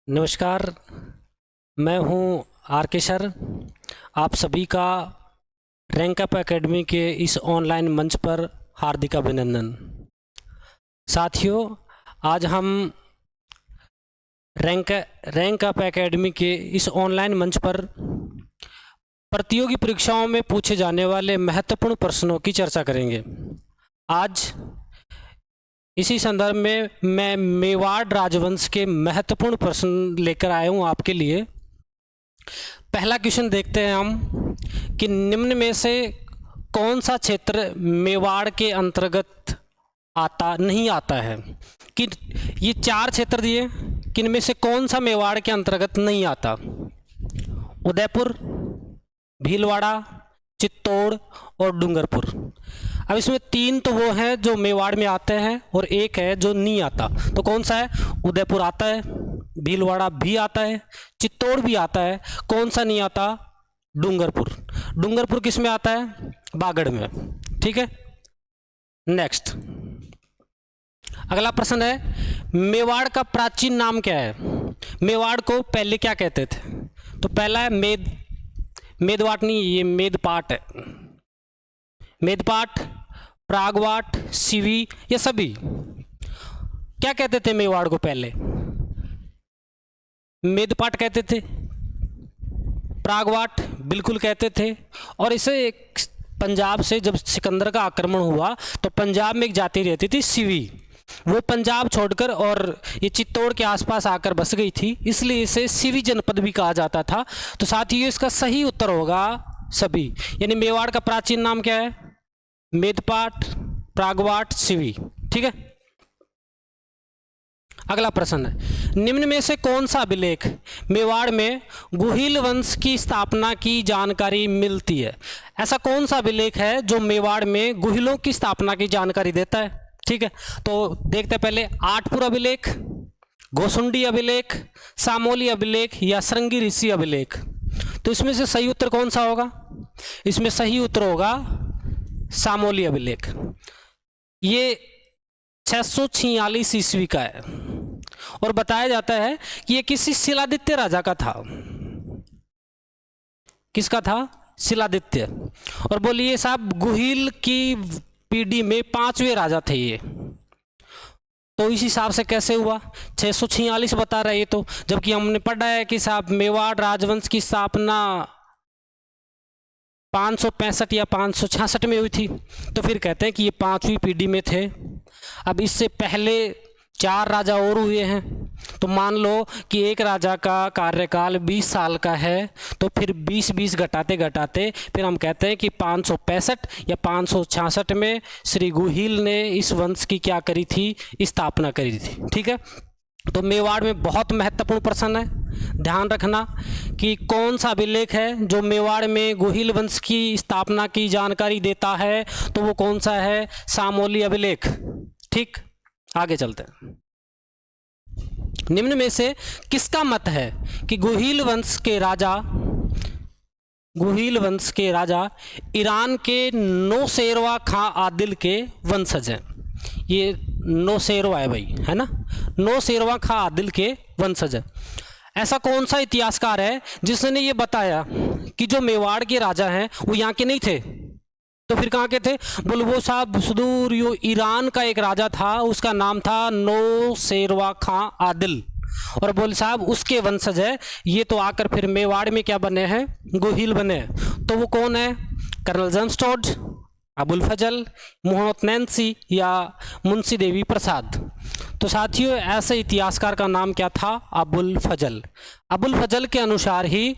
नमस्कार, मैं हूं आर के सर। आप सभी का रैंक अप एकेडमी के इस ऑनलाइन मंच पर हार्दिक अभिनंदन। साथियों, आज हम रैंक अप एकेडमी के इस ऑनलाइन मंच पर प्रतियोगी परीक्षाओं में पूछे जाने वाले महत्वपूर्ण प्रश्नों की चर्चा करेंगे। आज इसी संदर्भ में मैं मेवाड़ राजवंश के महत्वपूर्ण प्रश्न लेकर आया हूँ आपके लिए। पहला क्वेश्चन देखते हैं हम कि निम्न में से कौन सा क्षेत्र मेवाड़ के अंतर्गत नहीं आता है। कि ये चार क्षेत्र दिए, किन में से कौन सा मेवाड़ के अंतर्गत नहीं आता? उदयपुर, भीलवाड़ा, चित्तौड़ और डूंगरपुर। अब इसमें तीन तो वो हैं जो मेवाड़ में आते हैं और एक है जो नहीं आता। तो कौन सा है? उदयपुर आता है, भीलवाड़ा भी आता है, चित्तौड़ भी आता है। कौन सा नहीं आता? डूंगरपुर। डूंगरपुर किस में आता है? बागड़ में। ठीक है, नेक्स्ट अगला प्रश्न है, मेवाड़ का प्राचीन नाम क्या है? मेवाड़ को पहले क्या कहते थे? तो पहला है मेदवाट नहीं, ये मेदपाट है। मेदपाट, प्रागवाट, सिवी, ये सभी क्या कहते थे मेवाड़ को? पहले मेदपाट कहते थे, प्रागवाट बिल्कुल कहते थे। और इसे पंजाब से जब सिकंदर का आक्रमण हुआ तो पंजाब में एक जाति रहती थी सिवी, वो पंजाब छोड़कर और ये चित्तौड़ के आसपास आकर बस गई थी, इसलिए इसे सिवी जनपद भी कहा जाता था। तो साथियों, इसका सही उत्तर होगा सभी। यानी मेवाड़ का प्राचीन नाम क्या है? मेदपाट, प्रागवाट, सिवी। ठीक है, अगला प्रश्न है, निम्न में से कौन सा अभिलेख मेवाड़ में गुहिल वंश की स्थापना की जानकारी मिलती है? ऐसा कौन सा अभिलेख है जो मेवाड़ में गुहिलों की स्थापना की जानकारी देता है? ठीक है, तो देखते हैं पहले आठपुर अभिलेख, घोसुंडी अभिलेख, सामोली अभिलेख या श्रृंगी ऋषि अभिलेख। तो इसमें से सही उत्तर कौन सा होगा? इसमें सही उत्तर होगा सामोली अभिलेख। ये 646 ईस्वी का है और बताया जाता है कि ये किसी शिलादित्य राजा का था। किसका था? शिलादित्य। और बोलिए साहब, गुहिल की पीढ़ी में 5वें राजा थे ये। तो इस हिसाब से कैसे हुआ? 646 बता रहे तो, जबकि हमने पढ़ा है कि साहब मेवाड़ राजवंश की स्थापना 565 या 566 में हुई थी। तो फिर कहते हैं कि ये 5वीं पीढ़ी में थे। अब इससे पहले 4 राजा और हुए हैं, तो मान लो कि एक राजा का कार्यकाल 20 साल का है, तो फिर 20-20 घटाते घटाते फिर हम कहते हैं कि 565 या 566 में श्री गुहिल ने इस वंश की क्या करी थी? स्थापना करी थी। ठीक है, तो मेवाड़ में बहुत महत्वपूर्ण प्रश्न है, ध्यान रखना कि कौन सा अभिलेख है जो मेवाड़ में गुहिल वंश की स्थापना की जानकारी देता है। तो वो कौन सा है? सामोली अभिलेख। ठीक, आगे चलते हैं। निम्न में से किसका मत है कि गुहिल वंश के राजा ईरान के नौशेरवा खां आदिल के वंशज हैं? ये नौशेरवा है भाई, है ना, नौशेरवा खां आदिल के वंशज है। ऐसा कौन सा इतिहासकार है जिसने ये बताया कि जो मेवाड़ के राजा हैं वो यहाँ के नहीं थे? तो फिर कहाँ के थे? बोल वो साहब सुदूर ईरान का एक राजा था, उसका नाम था नौशेरवा खां आदिल, और बोल साहब उसके वंशज है ये। तो आकर फिर मेवाड़ में क्या बने हैं? गुहिल बने। तो वो कौन है? कर्नल जेम्स टोड, अबुल फजल, मोहम्मद नैन्सी या मुंशी देवी प्रसाद। तो साथियों, ऐसे इतिहासकार का नाम क्या था? अबुल फजल। अबुल फजल के अनुसार ही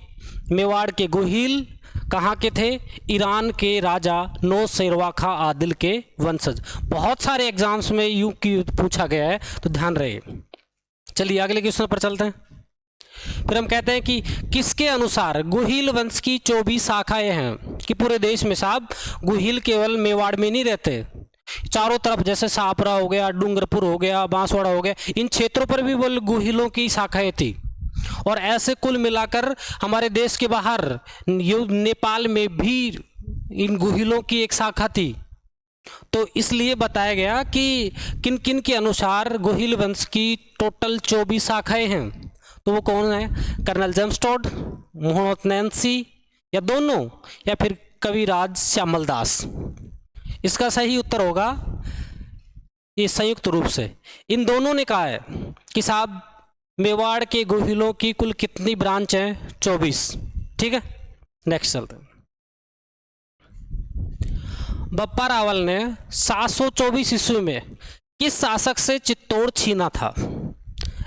मेवाड़ के गुहिल कहाँ के थे? ईरान के राजा नौशेरवा खां आदिल के वंशज। बहुत सारे एग्जाम्स में यूं की पूछा गया है, तो ध्यान रहे। चलिए अगले क्वेश्चन पर चलते हैं। फिर हम कहते हैं कि किसके अनुसार गुहिल वंश की 24 शाखाएं हैं? कि पूरे देश में साहब गुहिल केवल मेवाड़ में नहीं रहते, चारों तरफ जैसे सापरा हो गया, डूंगरपुर हो गया, बांसवाड़ा हो गया, इन क्षेत्रों पर भी बोल गुहिलों की शाखाएं थी। और ऐसे कुल मिलाकर हमारे देश के बाहर नेपाल में भी इन गुहिलों की एक शाखा थी। तो इसलिए बताया गया कि किन किन के अनुसार गोहिल वंश की टोटल 24 शाखाएं हैं। तो वो कौन है? Colonel James Tod, Mohammad Nancy, या दोनों, या फिर कविराज श्यामल दास। इसका सही उत्तर होगा ये संयुक्त रूप से इन दोनों ने कहा है कि साहब मेवाड़ के गोहिलों की कुल कितनी ब्रांच हैं? 24। ठीक है, नेक्स्ट चलते हैं। बप्पा रावल ने 724 ईस्वी में किस शासक से चित्तौड़ छीना था?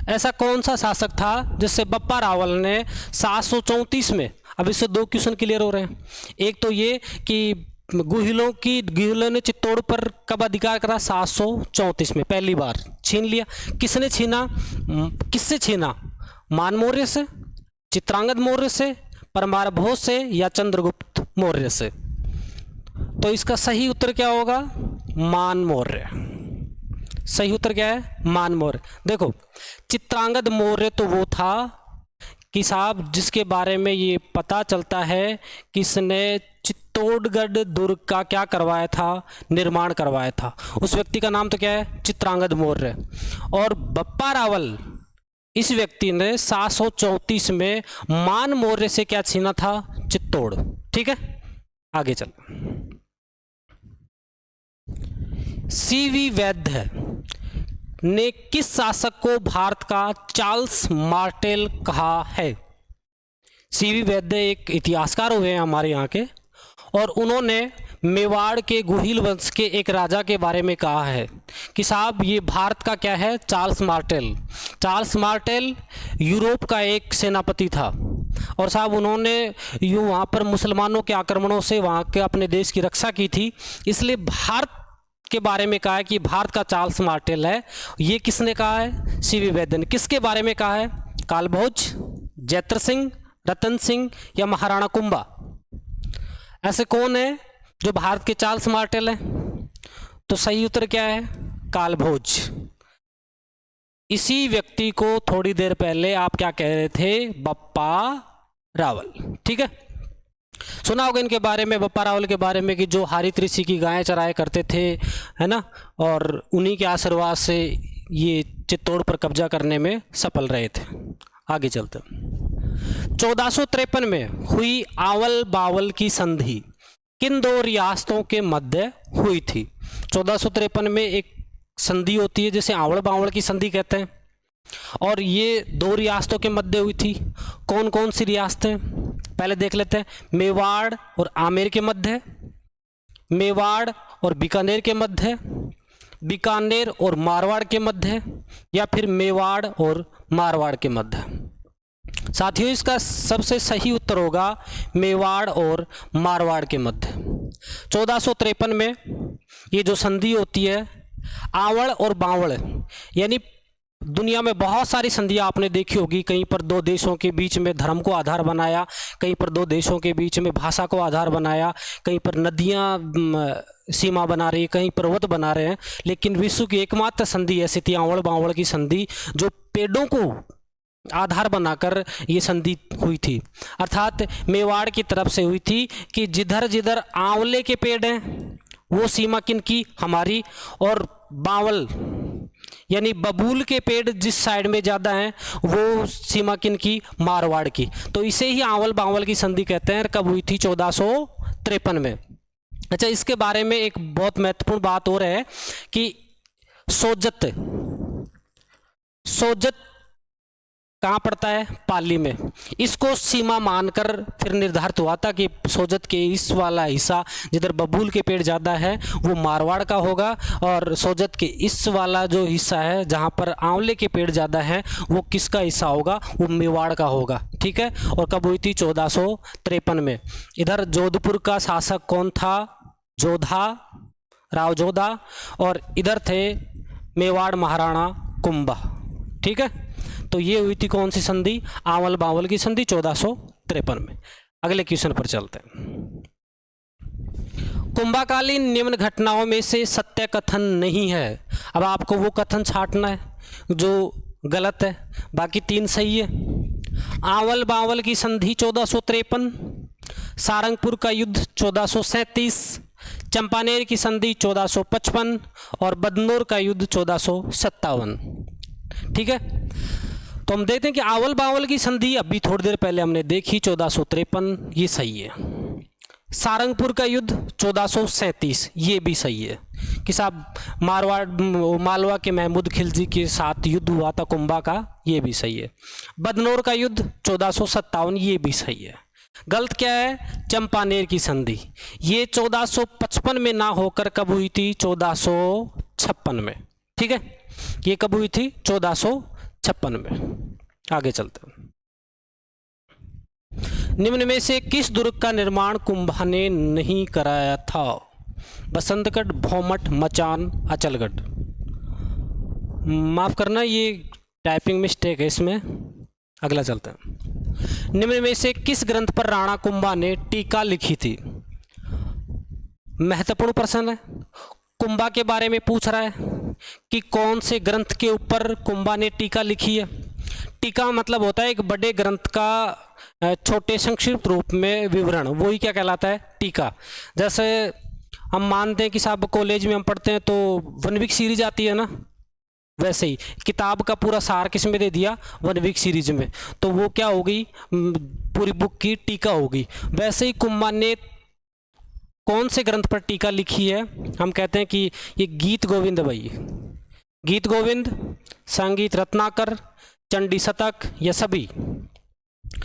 ऐसा कौन सा शासक था जिससे बप्पा रावल ने 734 में, अब इससे दो क्वेश्चन क्लियर हो रहे हैं। एक तो ये कि गोहिलों ने चित्तौड़ पर कब अधिकार करा? 734 में पहली बार छीन लिया। किसने छीना? किससे छीना? मान मौर्य से, चित्रांगद मौर्य से, परमार भोज से, या चंद्रगुप्त मौर्य से? तो इसका सही उत्तर क्या होगा? मान मौर्य। सही उत्तर क्या है? मान मौर्य। देखो, चित्रांगद मौर्य तो वो था कि साहब जिसके बारे में ये पता चलता है कि इसने चित्तौड़गढ़ दुर्ग का क्या करवाया था? निर्माण करवाया था। उस व्यक्ति का नाम तो क्या है? चित्रांगद मौर्य। और बप्पा रावल इस व्यक्ति ने 734 में मान मौर्य से क्या छीना था? चित्तौड़। ठीक है, आगे चल। सीवी वैद्य ने किस शासक को भारत का चार्ल्स मार्टेल कहा है? सीवी वैद्य एक इतिहासकार हुए हैं हमारे यहाँ के, और उन्होंने मेवाड़ के गोहिल वंश के एक राजा के बारे में कहा है कि साहब ये भारत का क्या है? Charles Martel. Charles Martel Europe का एक सेनापति था, और साहब उन्होंने वहाँ पर मुसलमानों के आक्रमणों से वहाँ के अपने देश की रक्षा की थी। इसलिए भारत के बारे में कहा है कि भारत का चार्ल्स मार्टेल है। ये किसने कहा है? सीवी वैद्य ने। किसके बारे में कहा है? कालभोज, जैत्र सिंह, रतन सिंह, या महाराणा कुंभा? ऐसे कौन है जो भारत के चार्ल्स मार्टेल है? तो सही उत्तर क्या है? कालभोज। इसी व्यक्ति को थोड़ी देर पहले आप क्या कह रहे थे? बप्पा रावल। ठीक है, सुना होगा इनके बारे में, बप्पा रावल के बारे में, कि जो हारित ऋषि की गायें चराया करते थे, है ना, और उन्हीं के आशीर्वाद से ये चित्तौड़ पर कब्जा करने में सफल रहे थे। आगे चलते। 1453 में हुई आवल बावल की संधि किन दो रियासतों के मध्य हुई थी? 1453 में एक संधि होती है जिसे आवल बावल की संधि कहते हैं, और ये दो रियासतों के मध्य हुई थी। कौन कौन सी रियासतें? पहले देख लेते हैं। मेवाड़ और आमेर के मध्य, मेवाड़ और बीकानेर के मध्य, बीकानेर और मारवाड़ के मध्य, या फिर मेवाड़ और मारवाड़ के मध्य। साथियों, इसका सबसे सही उत्तर होगा मेवाड़ और मारवाड़ के मध्य। 1453 में ये जो संधि होती है, आवड़ और बावड़, यानी दुनिया में बहुत सारी संधियां आपने देखी होगी। कहीं पर दो देशों के बीच में धर्म को आधार बनाया, कहीं पर दो देशों के बीच में भाषा को आधार बनाया, कहीं पर नदियां सीमा बना रही है, कहीं पर्वत बना रहे हैं। लेकिन विश्व की एकमात्र संधि ऐसी थी आवड़ बावड़ की संधि, जो पेड़ों को आधार बनाकर ये संधि हुई थी। अर्थात मेवाड़ की तरफ से हुई थी कि जिधर जिधर आंवले के पेड़ हैं वो सीमा किन की? हमारी। और बावल यानी बबूल के पेड़ जिस साइड में ज़्यादा हैं वो सीमा किन की? मारवाड़ की। तो इसे ही आवल बावल की संधि कहते हैं। कब हुई थी? 1453 में। अच्छा, इसके बारे में एक बहुत महत्वपूर्ण बात और है कि सोजत कहाँ पड़ता है? पाली में। इसको सीमा मानकर फिर निर्धारित हुआ था कि सोजत के इस वाला हिस्सा जिधर बबूल के पेड़ ज़्यादा है वो मारवाड़ का होगा, और सोजत के इस वाला जो हिस्सा है जहाँ पर आंवले के पेड़ ज़्यादा हैं वो किसका हिस्सा होगा? वो मेवाड़ का होगा। ठीक है, और कब हुई थी? 1453 में। इधर जोधपुर का शासक कौन था? जोधा, राव जोधा, और इधर थे मेवाड़ महाराणा कुंभा। ठीक है, तो ये हुई थी कौन सी संधि? आवल बावल की संधि 1453 में। अगले क्वेश्चन पर चलते हैं। कुंभाकालीन निम्न घटनाओं में से सत्य कथन नहीं है। अब आपको वो कथन छांटना है जो गलत है, बाकी तीन सही है। आवल बावल की संधि 1453, सारंगपुर का युद्ध 1437, चंपानेर की संधि 1455 और बदनौर का युद्ध 1457। ठीक है, तो हम देखते हैं कि आवल बावल की संधि अभी थोड़ी देर पहले हमने देखी 1453, ये सही है। सारंगपुर का युद्ध 1437, ये भी सही है कि साहब मालवा के महमूद खिलजी के साथ युद्ध हुआ था कुंभा का, ये भी सही है। बदनौर का युद्ध 1457, ये भी सही है। गलत क्या है? चंपानेर की संधि, ये 1455 में ना होकर कब हुई थी? 1456 में। ठीक है, ये कब हुई थी? 1456 में। आगे चलते हैं। निम्न में से किस दुर्ग का निर्माण कुंभा ने नहीं कराया था? बसंतगढ़, भौमट, मचान, अचलगढ़। माफ करना, ये टाइपिंग मिस्टेक है इसमें। अगला चलते हैं। निम्न में से किस ग्रंथ पर राणा कुंभा ने टीका लिखी थी? महत्वपूर्ण प्रश्न है। कुंभा के बारे में पूछ रहा है कि कौन से ग्रंथ के ऊपर कुंभा ने टीका लिखी है। टीका मतलब होता है एक बड़े ग्रंथ का छोटे संक्षिप्त रूप में विवरण, वही क्या कहलाता है? टीका। जैसे हम मानते हैं कि साहब कॉलेज में हम पढ़ते हैं तो वन वीक सीरीज आती है ना, वैसे ही किताब का पूरा सार किस में दे दिया? वन वीक सीरीज में, तो वो क्या होगी? पूरी बुक की टीका होगी। वैसे ही कुंभा ने कौन से ग्रंथ पर टीका लिखी है? हम कहते हैं कि ये गीत गोविंद है भाई, गीत गोविंद, संगीत रत्नाकर, चंडी शतक, या सभी।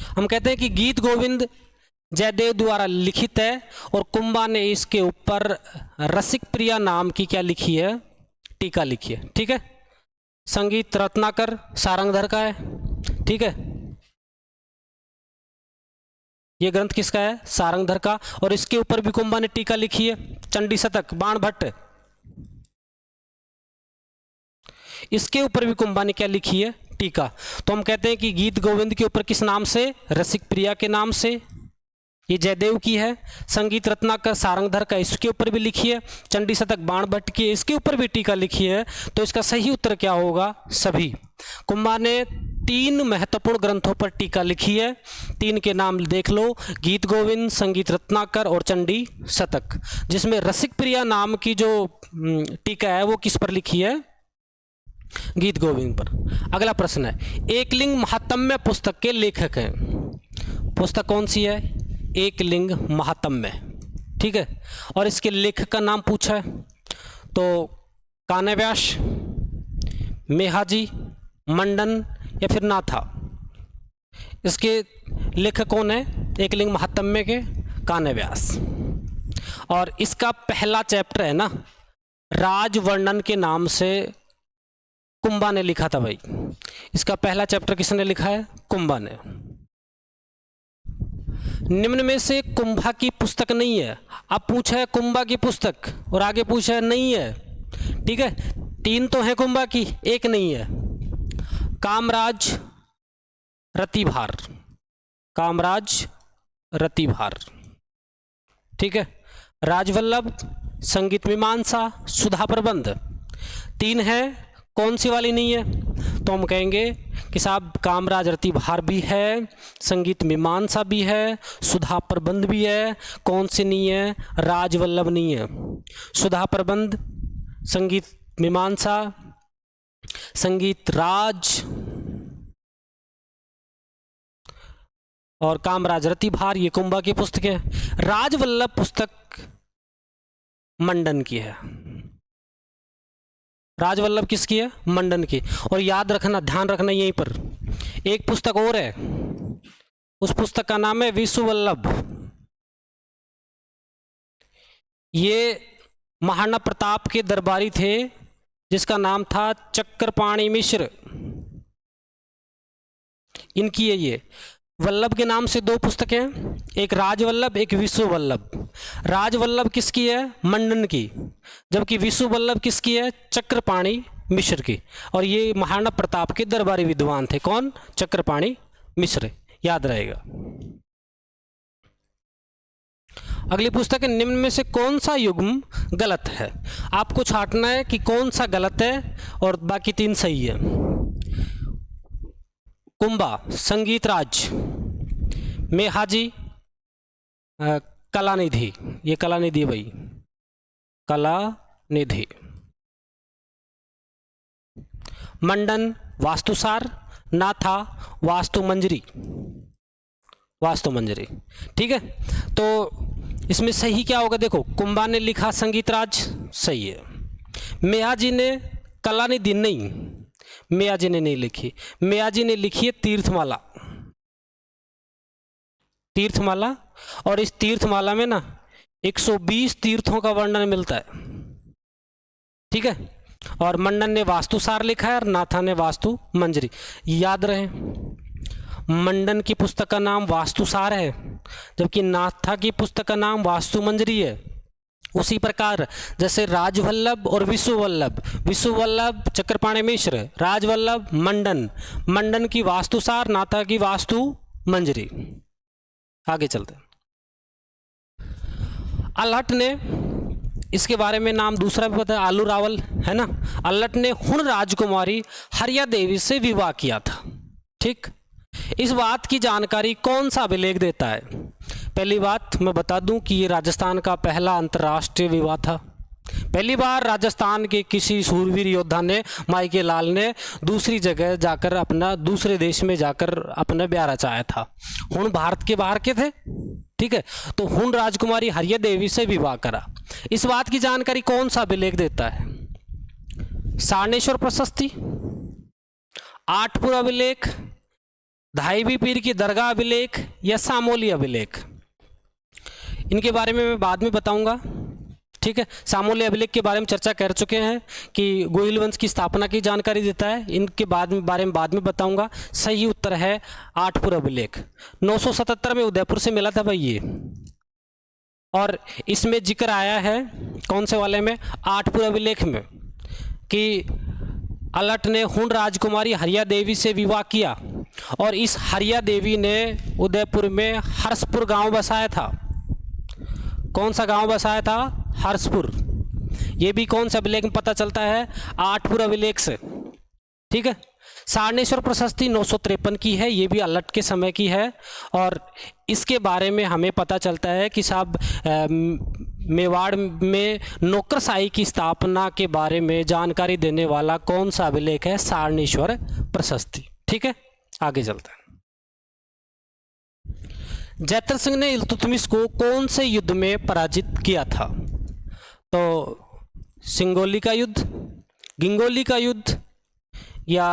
हम कहते हैं कि गीत गोविंद जयदेव द्वारा लिखित है और कुंभा ने इसके ऊपर रसिक प्रिया नाम की क्या लिखी है? टीका लिखी है। ठीक है, संगीत रत्नाकर सारंगधर का है। ठीक है, ये ग्रंथ किसका है? सारंगधर का, और इसके ऊपर भी कुंभा ने टीका लिखी है। चंडी शतक बाण भट्ट, इसके ऊपर भी कुंभा ने क्या लिखी है? टीका। तो हम कहते हैं कि गीत गोविंद के ऊपर किस नाम से? रसिक प्रिया के नाम से, ये जयदेव की है। संगीत रत्नाकर सारंगधर का, इसके ऊपर भी लिखी है। चंडी शतक बाण भट्ट की, इसके ऊपर भी टीका लिखी है। तो इसका सही उत्तर क्या होगा? सभी। कुंभा ने 3 महत्वपूर्ण ग्रंथों पर टीका लिखी है। 3 के नाम देख लो, गीत गोविंद, संगीत रत्नाकर और चंडी शतक, जिसमें रसिक प्रिया नाम की जो टीका है वो किस पर लिखी है? गीत गोविंद पर। अगला प्रश्न है, एकलिंग महात्म्य पुस्तक के लेखक हैं। पुस्तक कौन सी है? एकलिंग महात्म्य। ठीक है, और इसके लेखक का नाम पूछा है तो कान्यव्यास, मेहाजी, मंडन या फिर नाथा। इसके लेखक कौन है एकलिंग महात्म्य के? कान्यव्यास। और इसका पहला चैप्टर है ना, राजवर्णन के नाम से कुंभा ने लिखा था भाई। इसका पहला चैप्टर किसने लिखा है? कुंभा ने। निम्न में से कुंभा की पुस्तक नहीं है। अब पूछा है कुंभा की पुस्तक और आगे पूछा है नहीं है। ठीक है, 3 तो है कुंभा की, एक नहीं है। कामराज रतिभार, कामराज रतिभार। ठीक है, राजवल्लभ, संगीत मीमांसा, सुधा प्रबंध। 3 है, कौन सी वाली नहीं है? तो हम कहेंगे कि साहब कामराज रतिभार भी है, संगीत मीमांसा भी है, सुधा प्रबंध भी है। कौन सी नहीं है? राजवल्लभ नहीं है। सुधा प्रबंध, संगीत मीमांसा, संगीत राज और कामराज रतिभार, ये कुंभा की पुस्तक है। राजवल्लभ पुस्तक मंडन की है। राजवल्लभ किसकी है? मंडन की। और याद रखना, ध्यान रखना यहीं पर एक पुस्तक और है, उस पुस्तक का नाम है विश्ववल्लभ। ये महाराणा प्रताप के दरबारी थे जिसका नाम था चक्रपाणि मिश्र, इनकी है ये। वल्लभ के नाम से 2 पुस्तकें हैं, एक राजवल्लभ, एक विश्ववल्लभ। राजवल्लभ किसकी है? मंडन की, जबकि विश्ववल्लभ किसकी है? चक्रपाणि मिश्र की। और ये महाराणा प्रताप के दरबारी विद्वान थे। कौन? चक्रपाणि मिश्र, याद रहेगा। अगली पुस्तक है, निम्न में से कौन सा युग्म गलत है? आपको छांटना है कि कौन सा गलत है और बाकी 3 सही है। कुंभा, संगीत राज, मेहाजी, कलानिधि, ये कलानिधि भाई, कला निधि। मंडन वास्तुसार, नाथा वास्तु मंजरी, वास्तु मंजरी। ठीक है, तो इसमें सही क्या होगा? देखो, कुंभा ने लिखा संगीत राज, सही है। मेयाजी ने कला निधि नहीं, मेयाजी ने नहीं लिखी, मेयाजी ने लिखी है तीर्थमाला, तीर्थमाला। और इस तीर्थमाला में ना 120 तीर्थों का वर्णन मिलता है। ठीक है, और मंडन ने वास्तुसार लिखा है और नाथा ने वास्तु मंजरी। याद रहे, मंडन की पुस्तक का नाम वास्तुसार है, जबकि नाथा की पुस्तक का नाम वास्तु मंजरी है। उसी प्रकार जैसे राजवल्लभ और विश्ववल्लभ, विश्ववल्लभ चक्रपाणि मिश्र, राजवल्लभ मंडन, मंडन की वास्तुसार, नाथा की वास्तु मंजरी। आगे चलते हैं। अल्हट ने, इसके बारे में नाम दूसरा भी पता है, आलू रावल है ना। अल्हट ने हुण राजकुमारी हरिया देवी से विवाह किया था। ठीक, इस बात की जानकारी कौन सा अभिलेख देता है? पहली बात मैं बता दूं कि ये राजस्थान का पहला अंतर्राष्ट्रीय विवाह था। पहली बार राजस्थान के किसी सूरवीर योद्धा ने, माइके लाल ने दूसरी जगह जाकर अपना, दूसरे देश में जाकर अपना ब्याह रचाया था। हुण भारत के बाहर के थे। ठीक है, तो हुण राजकुमारी हरिया देवी से विवाह करा। इस बात की जानकारी कौन सा अभिलेख देता है? सारणेश्वर प्रशस्ति, आठपुर अभिलेख, धाईबी पीर की दरगाह अभिलेख या सामोली अभिलेख? इनके बारे में मैं बाद में बताऊंगा। ठीक है, सामोली अभिलेख के बारे में चर्चा कर चुके हैं कि गोहिल वंश की स्थापना की जानकारी देता है। इनके बारे में बाद में बताऊंगा। सही उत्तर है आठपुर अभिलेख। 977 में उदयपुर से मिला था भाई ये, और इसमें जिक्र आया है कौन से वाले में? आठपुर अभिलेख में, कि अल्हट ने हुण राजकुमारी हरिया देवी से विवाह किया और इस हरिया देवी ने उदयपुर में हर्षपुर गांव बसाया था। कौन सा गांव बसाया था? हर्षपुर। ये भी कौन सा अभिलेख में पता चलता है? आठपुर अभिलेख से। ठीक है, सारणेश्वर प्रशस्ति 953 की है, ये भी अल्हट के समय की है। और इसके बारे में हमें पता चलता है कि साहब मेवाड़ में नौकरशाही की स्थापना के बारे में जानकारी देने वाला कौन सा अभिलेख है? सारणेश्वर प्रशस्ति। ठीक है, आगे चलते हैं। जैत्र सिंह ने इल्तुतमिश को कौन से युद्ध में पराजित किया था? तो सिंगोली का युद्ध, गिंगोली का युद्ध, या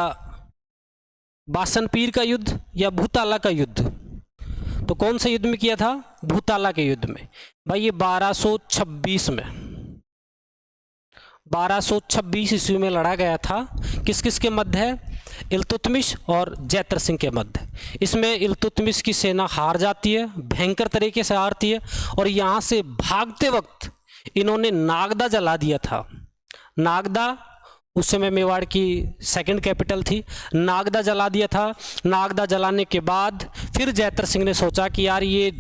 बासनपीर का युद्ध, या भूताला का युद्ध? तो कौन से युद्ध में किया था? भूताला के युद्ध में। भाई ये 1226 में, 1226 ईस्वी में लड़ा गया था। किस किस के मध्य है? इल्तुतमिश और जैत्र सिंह के मध्य। इसमें इल्तुतमिश की सेना हार जाती है, भयंकर तरीके से हारती है, और यहाँ से भागते वक्त इन्होंने नागदा जला दिया था। नागदा उस समय मेवाड़ की सेकंड कैपिटल थी। नागदा जला दिया था। नागदा जलाने के बाद फिर जैत्र सिंह ने सोचा कि यार ये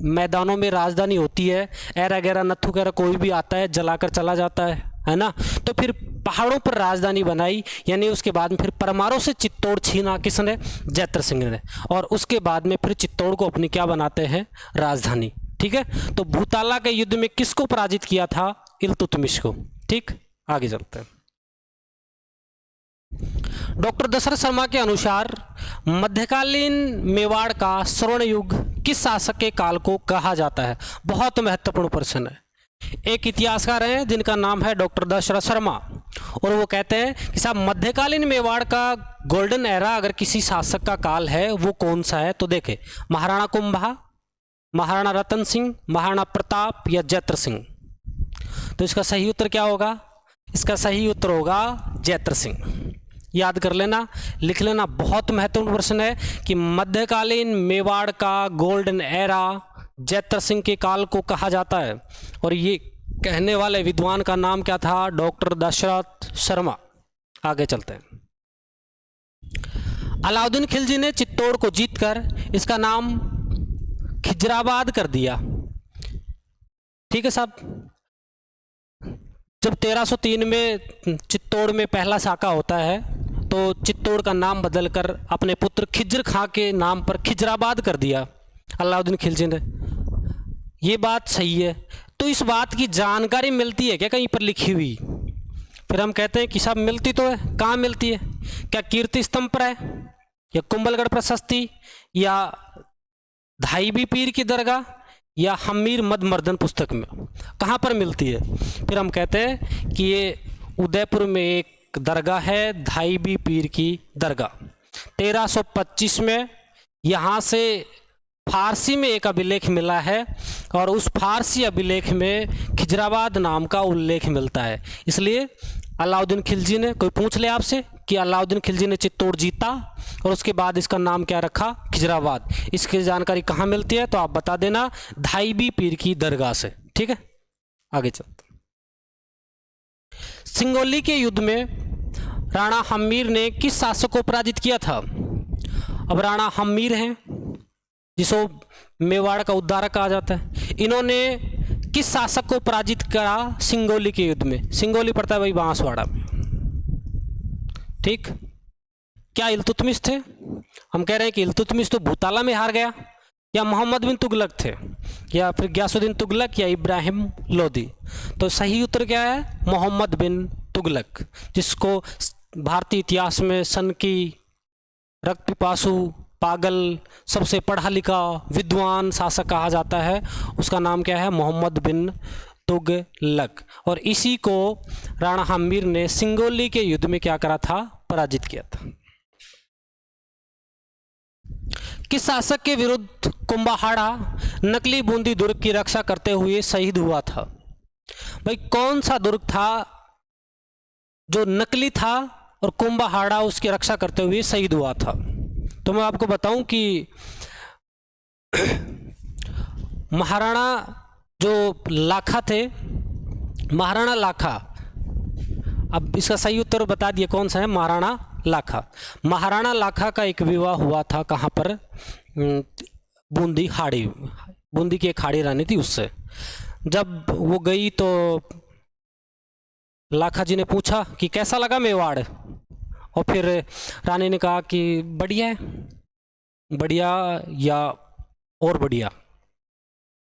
मैदानों में राजधानी होती है, एरा गैरा नत्थु गैरा कोई भी आता है जलाकर चला जाता है ना। तो फिर पहाड़ों पर राजधानी बनाई, यानी उसके बाद में फिर परमारों से चित्तौड़ छीना किसने? जैत्र सिंह ने। और उसके बाद में फिर चित्तौड़ को अपनी क्या बनाते हैं? राजधानी। ठीक है, तो भूताला के युद्ध में किसको पराजित किया था? इल्तुतमिश को। ठीक, आगे चलते हैं। डॉक्टर दशरथ शर्मा के अनुसार मध्यकालीन मेवाड़ का स्वर्ण युग किस शासक के काल को कहा जाता है? बहुत महत्वपूर्ण प्रश्न है। एक इतिहासकार हैं जिनका नाम है डॉक्टर दशरथ शर्मा, और वो कहते हैं कि साहब मध्यकालीन मेवाड़ का गोल्डन एरा अगर किसी शासक का काल है वो कौन सा है? तो देखें, महाराणा कुंभा, महाराणा रतन सिंह, महाराणा प्रताप या जैत्र सिंह? तो इसका सही उत्तर क्या होगा? इसका सही उत्तर होगा जैत्र सिंह। याद कर लेना, लिख लेना, बहुत महत्वपूर्ण प्रश्न है कि मध्यकालीन मेवाड़ का गोल्डन एरा जैत्र सिंह के काल को कहा जाता है। और ये कहने वाले विद्वान का नाम क्या था? डॉक्टर दशरथ शर्मा। आगे चलते हैं। अलाउद्दीन खिलजी ने चित्तौड़ को जीतकर इसका नाम खिजराबाद कर दिया। ठीक है साहब, जब 1303 में चित्तौड़ में पहला साका होता है तो चित्तौड़ का नाम बदलकर अपने पुत्र खिज्र खां के नाम पर खिजराबाद कर दिया अलाउद्दीन खिलजी ने। ये बात सही है। तो इस बात की जानकारी मिलती है क्या कहीं पर लिखी हुई? फिर हम कहते हैं कि साहब मिलती तो है। कहाँ मिलती है? क्या कीर्ति स्तंभ पर है, या कुंभलगढ़ प्रशस्ति, या धाईबी पीर की दरगाह, या हमीर मद मर्दन पुस्तक में? कहाँ पर मिलती है? फिर हम कहते हैं कि ये उदयपुर में एक दरगाह है, धाईबी पीर की दरगाह। 1325 में यहाँ से फारसी में एक अभिलेख मिला है, और उस फारसी अभिलेख में खिजराबाद नाम का उल्लेख मिलता है। इसलिए अलाउद्दीन खिलजी ने, कोई पूछ ले आपसे कि अलाउद्दीन खिलजी ने चित्तौड़ जीता और उसके बाद इसका नाम क्या रखा? खिजराबाद। इसकी जानकारी कहाँ मिलती है? तो आप बता देना, धाईबी पीर की दरगाह से। ठीक है, आगे चलते। सिंगोली के युद्ध में राणा हमीर ने किस शासक को पराजित किया था? अब राणा हमीर हैं, जिसको मेवाड़ का उद्धारक कहा जाता है, इन्होंने किस शासक को पराजित करा सिंगोली के युद्ध में? सिंगोली पड़ता है भाई बांसवाड़ा में। ठीक, क्या इल्तुतमिश थे? हम कह रहे हैं कि इल्तुतमिश तो भूताला में हार गया, या मोहम्मद बिन तुगलक थे, या फिर गयासुद्दीन तुगलक, या इब्राहिम लोदी। तो सही उत्तर क्या है? मोहम्मद बिन तुगलक, जिसको भारतीय इतिहास में सन की, रक्त पिपासु, पागल, सबसे पढ़ा लिखा विद्वान शासक कहा जाता है। उसका नाम क्या है? मोहम्मद बिन तुगलक। और इसी को राणा हमीर ने सिंगोली के युद्ध में क्या करा था? पराजित किया था। किस शासक के विरुद्ध कुंभाहाड़ा नकली बूंदी दुर्ग की रक्षा करते हुए शहीद हुआ था? भाई कौन सा दुर्ग था जो नकली था और कुंभाहाड़ा उसकी रक्षा करते हुए शहीद हुआ था? तो मैं आपको बताऊं कि महाराणा जो लाखा थे, महाराणा लाखा, अब इसका सही उत्तर बता दिए कौन सा है? महाराणा लाखा। महाराणा लाखा का एक विवाह हुआ था कहाँ पर? बूंदी हाड़ी, बूंदी की एक हाड़ी रानी थी, उससे। जब वो गई तो लाखा जी ने पूछा कि कैसा लगा मेवाड़, और फिर रानी ने कहा कि बढ़िया है, बढ़िया या और बढ़िया,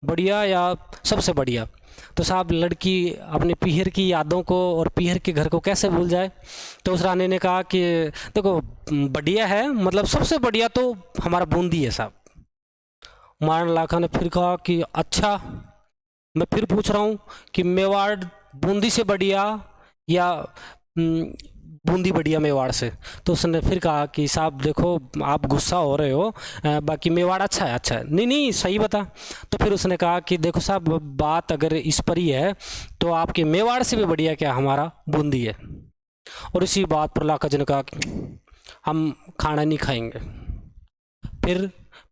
बढ़िया या सबसे बढ़िया। तो साहब लड़की अपने पीहर की यादों को और पीहर के घर को कैसे भूल जाए? तो उस रानी ने कहा कि देखो बढ़िया है, मतलब सबसे बढ़िया तो हमारा बूंदी है साहब। महाराणा लाखा ने फिर कहा कि अच्छा, मैं फिर पूछ रहा हूँ कि मेवाड़ बूंदी से बढ़िया या बूंदी बढ़िया मेवाड़ से? तो उसने फिर कहा कि साहब देखो आप गुस्सा हो रहे हो, बाकी मेवाड़ अच्छा है। अच्छा है, नहीं नहीं सही बता। तो फिर उसने कहा कि देखो साहब बात अगर इस पर ही है तो आपके मेवाड़ से भी बढ़िया क्या हमारा बूंदी है। और इसी बात पर लाखा जी ने कहा कि हम खाना नहीं खाएंगे।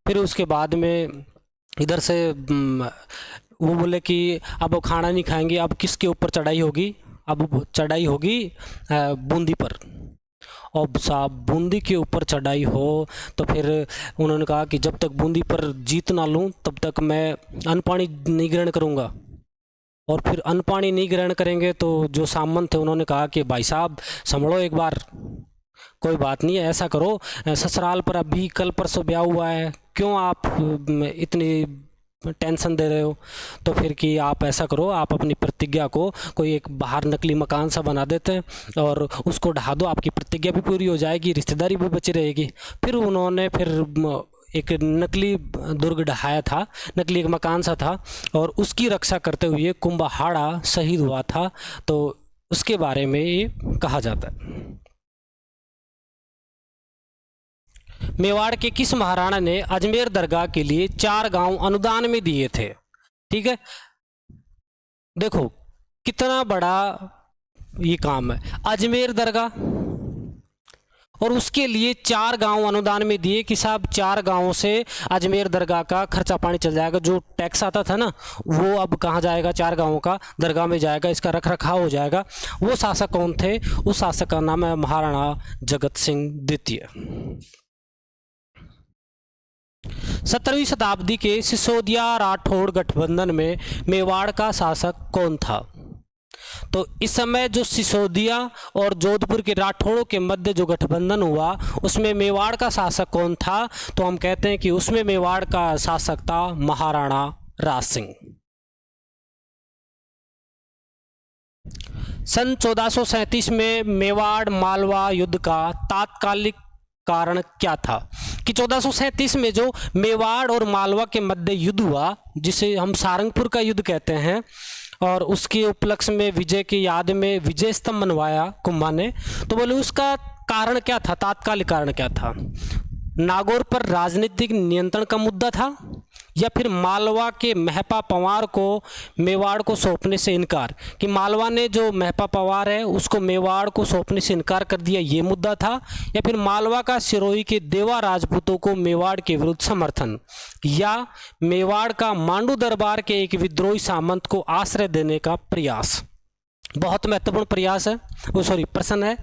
फिर उसके बाद में इधर से वो बोले कि अब खाना नहीं खाएंगे, अब किसके ऊपर चढ़ाई होगी? अब चढ़ाई होगी बूंदी पर। और साहब बूंदी के ऊपर चढ़ाई हो तो फिर उन्होंने कहा कि जब तक बूंदी पर जीत ना लूँ तब तक मैं अन्न पानी नहीं ग्रहण करूँगा। और फिर अन्न पानी नहीं ग्रहण करेंगे तो जो सामंत थे उन्होंने कहा कि भाई साहब संभलो एक बार, कोई बात नहीं है, ऐसा करो ससुराल पर अभी कल परसों ब्याह हुआ है, क्यों आप इतनी टेंशन दे रहे हो? तो फिर कि आप ऐसा करो, आप अपनी प्रतिज्ञा को कोई एक बाहर नकली मकान सा बना देते हैं और उसको ढा दो, आपकी प्रतिज्ञा भी पूरी हो जाएगी, रिश्तेदारी भी बची रहेगी। फिर उन्होंने फिर एक नकली दुर्ग ढहाया था, नकली एक मकान सा था, और उसकी रक्षा करते हुए कुंभाहाड़ा शहीद हुआ था। तो उसके बारे में ये कहा जाता है। मेवाड़ के किस महाराणा ने अजमेर दरगाह के लिए 4 गांव अनुदान में दिए थे? ठीक है, देखो कितना बड़ा ये काम है। अजमेर दरगाह और उसके लिए 4 गांव अनुदान में दिए कि साहब 4 गांवों से अजमेर दरगाह का खर्चा पानी चल जाएगा। जो टैक्स आता था ना वो अब कहाँ जाएगा? 4 गांवों का दरगाह में जाएगा, इसका रख रखाव हो जाएगा। वो शासक कौन थे? उस शासक का नाम है महाराणा जगत सिंह द्वितीय। 17वीं शताब्दी के सिसोदिया राठौड़ गठबंधन में मेवाड़ का शासक कौन था? तो इस समय जो सिसोदिया और जोधपुर के राठौड़ों के मध्य जो गठबंधन हुआ उसमें मेवाड़ का शासक कौन था? तो हम कहते हैं कि उसमें मेवाड़ का शासक था महाराणा राज सिंह। सन 1437 में मेवाड़ मालवा युद्ध का तात्कालिक कारण क्या था? कि 1437 में जो मेवाड़ और मालवा के मध्य युद्ध हुआ, जिसे हम सारंगपुर का युद्ध कहते हैं, और उसके उपलक्ष्य में विजय की याद में विजय स्तंभ बनवाया कुंभा ने, तो बोले उसका कारण क्या था, तात्कालिक कारण क्या था? नागौर पर राजनीतिक नियंत्रण का मुद्दा था, या फिर मालवा के महपा पंवार को मेवाड़ को सौंपने से इनकार, कि मालवा ने जो महपा पंवार है उसको मेवाड़ को सौंपने से इनकार कर दिया, ये मुद्दा था? या फिर मालवा का सिरोही के देवा राजपूतों को मेवाड़ के विरुद्ध समर्थन, या मेवाड़ का मांडू दरबार के एक विद्रोही सामंत को आश्रय देने का प्रयास? बहुत महत्वपूर्ण प्रयास है, वो सॉरी प्रश्न है।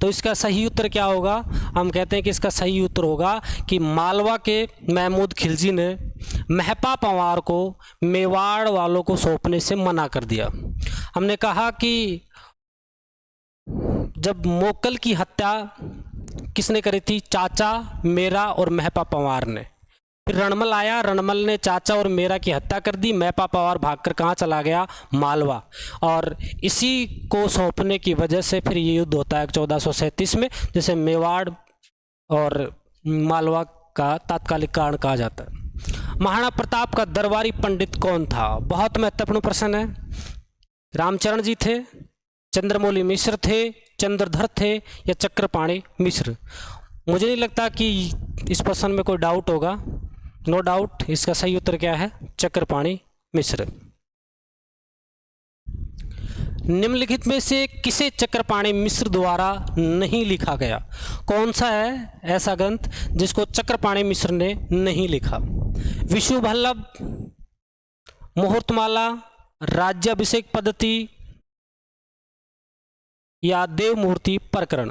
तो इसका सही उत्तर क्या होगा? हम कहते हैं कि इसका सही उत्तर होगा कि मालवा के महमूद खिलजी ने महपा पंवार को मेवाड़ वालों को सौंपने से मना कर दिया। हमने कहा कि जब मोकल की हत्या किसने करी थी? चाचा, मेरा और महपा पंवार ने। फिर रणमल आया, रणमल ने चाचा और मेरा की हत्या कर दी, महपा पंवार भागकर कहाँ चला गया? मालवा। और इसी को सौंपने की वजह से फिर ये युद्ध होता है 1437 में, जिसे मेवाड़ और मालवा का तात्कालिक कारण कहा जाता है। महाराणा प्रताप का दरबारी पंडित कौन था? बहुत महत्वपूर्ण प्रश्न है। रामचरण जी थे, चंद्रमौली मिश्र थे, चंद्रधर थे, या चक्रपाणी मिश्र? मुझे नहीं लगता कि इस प्रश्न में कोई डाउट होगा। नो डाउट, इसका सही उत्तर क्या है? चक्रपाणी मिश्र। निम्नलिखित में से किसे चक्रपाणी मिश्र द्वारा नहीं लिखा गया? कौन सा है ऐसा ग्रंथ जिसको चक्रपाणी मिश्र ने नहीं लिखा? विष्णुवल्लभ, मुहूर्तमाला, राज्याभिषेक पद्धति, या देवमूर्ति प्रकरण?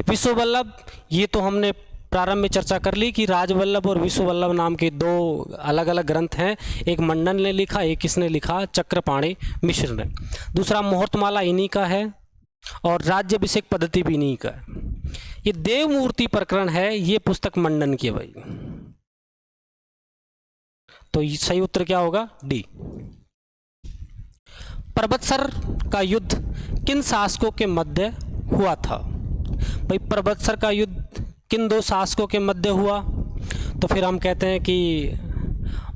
विष्णुवल्लभ, ये तो हमने प्रारंभ में चर्चा कर ली कि राजवल्लभ और विष्णुवल्लभ नाम के दो अलग अलग ग्रंथ हैं। एक मंडन ने लिखा, एक किसने लिखा? चक्रपाणी मिश्र ने। दूसरा मुहूर्तमाला इन्हीं का है, और राज्याभिषेक पद्धति भी इन्हीं का है। ये देवमूर्ति प्रकरण है, ये पुस्तक मंडन की है भाई। तो सही उत्तर क्या होगा? डी। परबतसर का युद्ध किन शासकों के मध्य हुआ था? भाई परबतसर का युद्ध किन दो शासकों के मध्य हुआ? तो फिर हम कहते हैं कि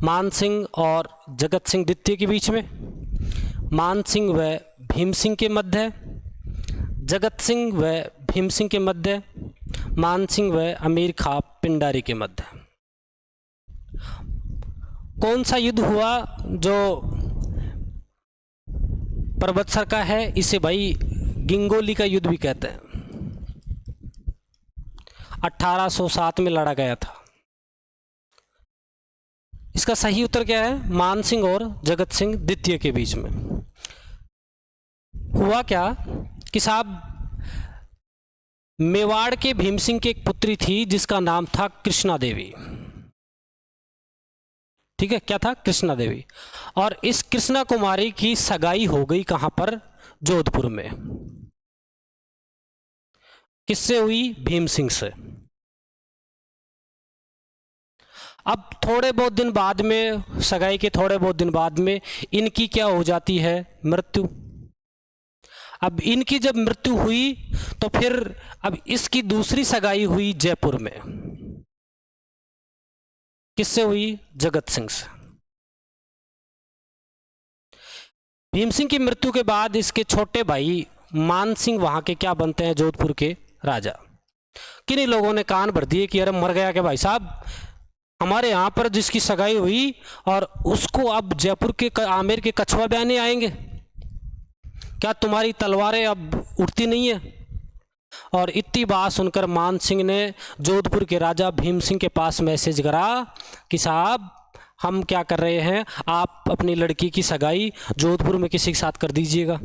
मान सिंह और जगत सिंह द्वितीय के बीच में, मान सिंह व भीम सिंह के मध्य, जगत सिंह व भीम सिंह के मध्य, मान सिंह व अमीर खां पिंडारी के मध्य। कौन सा युद्ध हुआ जो परबतसर का है? इसे भाई गिंगोली का युद्ध भी कहते हैं। 1807 में लड़ा गया था। इसका सही उत्तर क्या है? मान सिंह और जगत सिंह द्वितीय के बीच में। हुआ क्या कि साहब, मेवाड़ के भीम सिंह की एक पुत्री थी जिसका नाम था कृष्णा देवी। ठीक है, क्या था? कृष्णा देवी। और इस कृष्णा कुमारी की सगाई हो गई कहां पर? जोधपुर में। किससे हुई? भीम सिंह से। अब थोड़े बहुत दिन बाद में, सगाई के थोड़े बहुत दिन बाद में इनकी क्या हो जाती है? मृत्यु। अब इनकी जब मृत्यु हुई तो फिर अब इसकी दूसरी सगाई हुई जयपुर में। किससे हुई? जगत सिंह से। भीम सिंह की मृत्यु के बाद इसके छोटे भाई मान सिंह वहां के क्या बनते हैं? जोधपुर के राजा। किन्हीं लोगों ने कान भर दिए कि अरे मर गया क्या भाई साहब, हमारे यहाँ पर जिसकी सगाई हुई और उसको अब जयपुर के आमेर के कछुआ बयाने आएंगे, क्या तुम्हारी तलवारें अब उठती नहीं है? और इतनी बात सुनकर मान सिंह ने जोधपुर के राजा भीम सिंह के पास मैसेज करा कि साहब हम क्या कर रहे हैं, आप अपनी लड़की की सगाई जोधपुर में किसी के साथ कर दीजिएगा।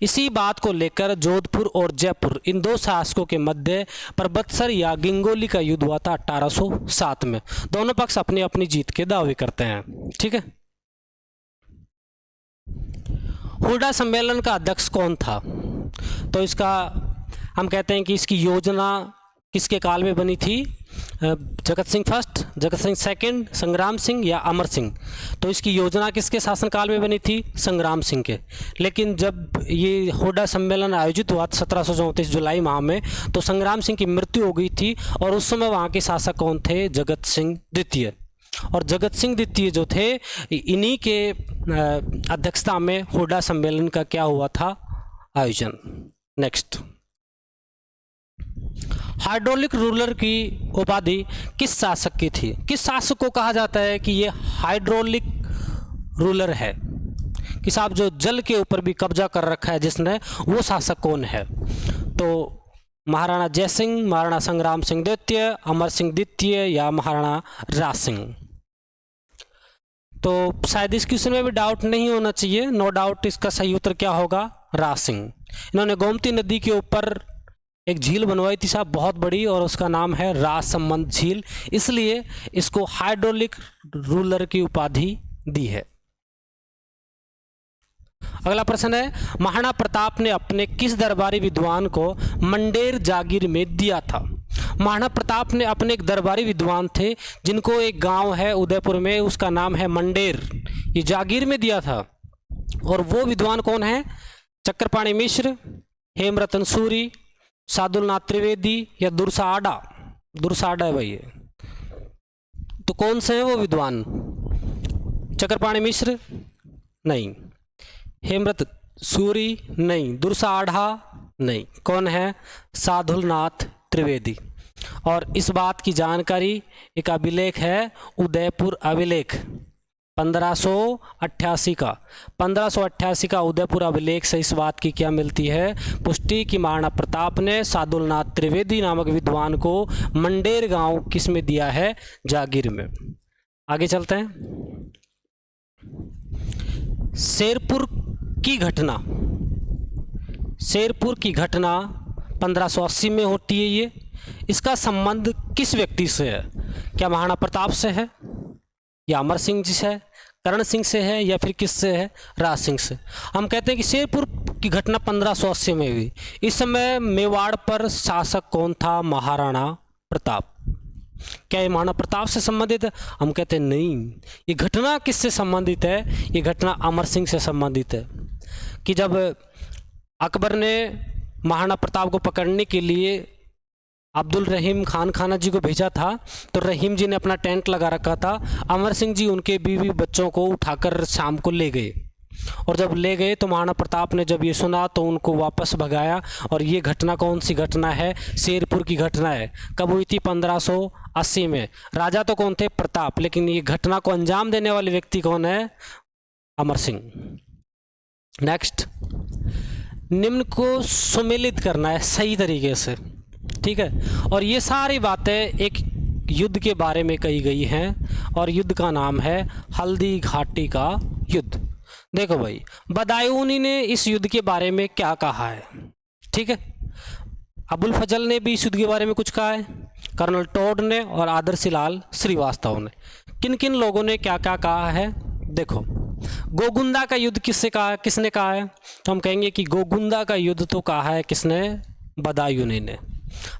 इसी बात को लेकर जोधपुर और जयपुर, इन दो शासकों के मध्य परबतसर या गिंगोली का युद्ध हुआ था 1807 में। दोनों पक्ष अपनी अपनी जीत के दावे करते हैं। ठीक है। हुडा सम्मेलन का अध्यक्ष कौन था? तो इसका हम कहते हैं कि इसकी योजना किसके काल में बनी थी? जगत सिंह फर्स्ट, जगत सिंह सेकंड, संग्राम सिंह या अमर सिंह? तो इसकी योजना किसके शासनकाल में बनी थी? संग्राम सिंह के। लेकिन जब ये होडा सम्मेलन आयोजित हुआ 1734 जुलाई माह में, तो संग्राम सिंह की मृत्यु हो गई थी और उस समय वहाँ के शासक कौन थे? जगत सिंह द्वितीय। और जगत सिंह द्वितीय जो थे, इन्हीं के अध्यक्षता में होडा सम्मेलन का क्या हुआ था? आयोजन। नेक्स्ट, हाइड्रोलिक रूलर की उपाधि किस शासक की थी? किस शासक को कहा जाता है कि ये हाइड्रोलिक रूलर है? कि साहब जो जल के ऊपर भी कब्जा कर रखा है जिसने, वो शासक कौन है? तो महाराणा जयसिंह, महाराणा संग्राम सिंह द्वितीय, अमर सिंह द्वितीय या महाराणा राज सिंह? तो शायद इस क्वेश्चन में भी डाउट नहीं होना चाहिए, नो डाउट इसका सही उत्तर क्या होगा? राज सिंह। इन्होंने गोमती नदी के ऊपर एक झील बनवाई थी साहब, बहुत बड़ी, और उसका नाम है राजसमंद झील, इसलिए इसको हाइड्रोलिक रूलर की उपाधि दी है। अगला प्रश्न है, महाराणा प्रताप ने अपने किस दरबारी विद्वान को मंडेर जागीर में दिया था? महाराणा प्रताप ने अपने एक दरबारी विद्वान थे जिनको एक गांव है उदयपुर में, उसका नाम है मंडेर, ये जागीर में दिया था। और वो विद्वान कौन है? चक्रपाणि मिश्र, हेमरतन सूरी, सादुलनाथ त्रिवेदी या दुर्साडा? दुर्साडा है भाई ये। तो कौन से हैं वो विद्वान? चक्रपाणि मिश्र नहीं, हेमरत सूरी नहीं, दुर्साढ़ा नहीं, कौन है? साधुलनाथ त्रिवेदी। और इस बात की जानकारी एक अभिलेख है, उदयपुर अभिलेख 1588 का। 1588 का उदयपुर अभिलेख से इस बात की क्या मिलती है? पुष्टि कि महाराणा प्रताप ने सादुलनाथ त्रिवेदी नामक विद्वान को मंडेर गांव किस में दिया है? जागीर में। आगे चलते हैं। शेरपुर की घटना, शेरपुर की घटना 1580 में होती है ये। इसका संबंध किस व्यक्ति से है? क्या महाराणा प्रताप से है, या अमर सिंह जी से है, करण सिंह से है, या फिर किस से है? राज सिंह से। हम कहते हैं कि शेरपुर की घटना 1580 में हुई। इस समय मेवाड़ पर शासक कौन था? महाराणा प्रताप। क्या ये महाराणा प्रताप से संबंधित है? हम कहते हैं नहीं, ये घटना किससे संबंधित है? ये घटना अमर सिंह से संबंधित है। कि जब अकबर ने महाराणा प्रताप को पकड़ने के लिए अब्दुल रहीम खान खाना जी को भेजा था, तो रहीम जी ने अपना टेंट लगा रखा था। अमर सिंह जी उनके बीवी बच्चों को उठाकर शाम को ले गए, और जब ले गए तो महाराणा प्रताप ने जब ये सुना तो उनको वापस भगाया। और ये घटना कौन सी घटना है? शेरपुर की घटना है। कब हुई थी? 1580 में। राजा तो कौन थे? प्रताप। लेकिन ये घटना को अंजाम देने वाले व्यक्ति कौन है? अमर सिंह। नेक्स्ट, निम्न को सुमेलित करना है सही तरीके से, ठीक है। और ये सारी बातें एक युद्ध के बारे में कही गई हैं, और युद्ध का नाम है हल्दी घाटी का युद्ध। देखो भाई, बदायूनी ने इस युद्ध के बारे में क्या कहा है, ठीक है। अबुल फजल ने भी इस युद्ध के बारे में कुछ कहा है, कर्नल टोड ने और आदर्श लाल श्रीवास्तव ने। किन किन लोगों ने क्या क्या कहा है? देखो, गोगुंदा का युद्ध किसने कहा है? तो हम कहेंगे कि गोगुंदा का युद्ध तो कहा है किसने? बदायूनी ने।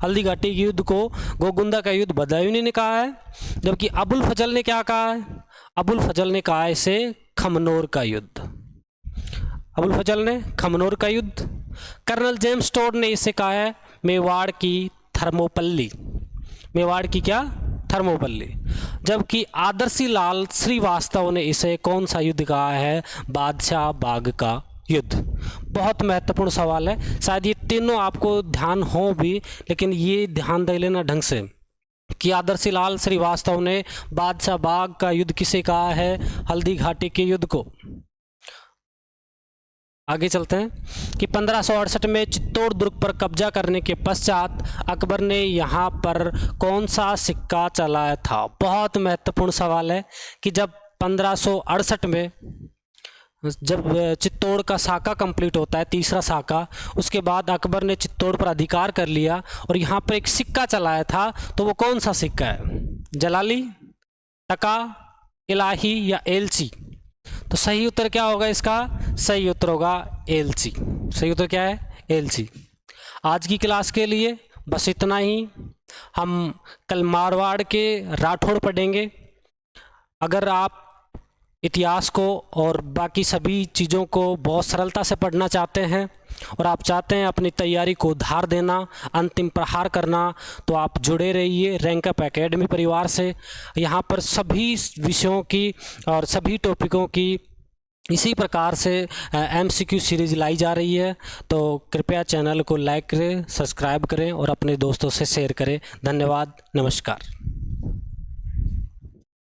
हल्दी घाटी के युद्ध को गोगुंदा का युद्ध बदायूनी ने कहा है। जबकि अबुल फजल ने क्या कहा है? अबुल फजल ने कहा है इसे खमनोर का युद्ध। अबुल फजल ने खमनोर का युद्ध। कर्नल जेम्स टोड ने इसे कहा है मेवाड़ की थर्मोपल्ली। मेवाड़ की क्या? थर्मोपल्ली। जबकि आदर्शी लाल श्रीवास्तव ने इसे कौन सा युद्ध कहा है? बादशाह बाग का युद्ध। बहुत महत्वपूर्ण सवाल है, शायद ये तीनों आपको ध्यान हो भी, लेकिन ये ध्यान दे लेना ढंग से कि आदर्शी लाल श्रीवास्तव ने बादशाह बाग का युद्ध किसे कहा है? हल्दी घाटी के युद्ध को। आगे चलते हैं कि 1568 में चित्तौड़ दुर्ग पर कब्जा करने के पश्चात अकबर ने यहाँ पर कौन सा सिक्का चलाया था? बहुत महत्वपूर्ण सवाल है कि जब 1568 में जब चित्तौड़ का साका कंप्लीट होता है, तीसरा साका, उसके बाद अकबर ने चित्तौड़ पर अधिकार कर लिया और यहाँ पर एक सिक्का चलाया था, तो वो कौन सा सिक्का है? जलाली, टका, इलाही या एलची? तो सही उत्तर क्या होगा इसका? सही उत्तर होगा एलची। सही उत्तर क्या है? एलची। आज की क्लास के लिए बस इतना ही। हम कल मारवाड़ के राठौड़ पढ़ेंगे। अगर आप इतिहास को और बाकी सभी चीज़ों को बहुत सरलता से पढ़ना चाहते हैं और आप चाहते हैं अपनी तैयारी को धार देना, अंतिम प्रहार करना, तो आप जुड़े रहिए रैंक अप एकेडमी परिवार से। यहाँ पर सभी विषयों की और सभी टॉपिकों की इसी प्रकार से MCQ सीरीज़ लाई जा रही है। तो कृपया चैनल को लाइक करें, सब्सक्राइब करें और अपने दोस्तों से शेयर करें। धन्यवाद, नमस्कार।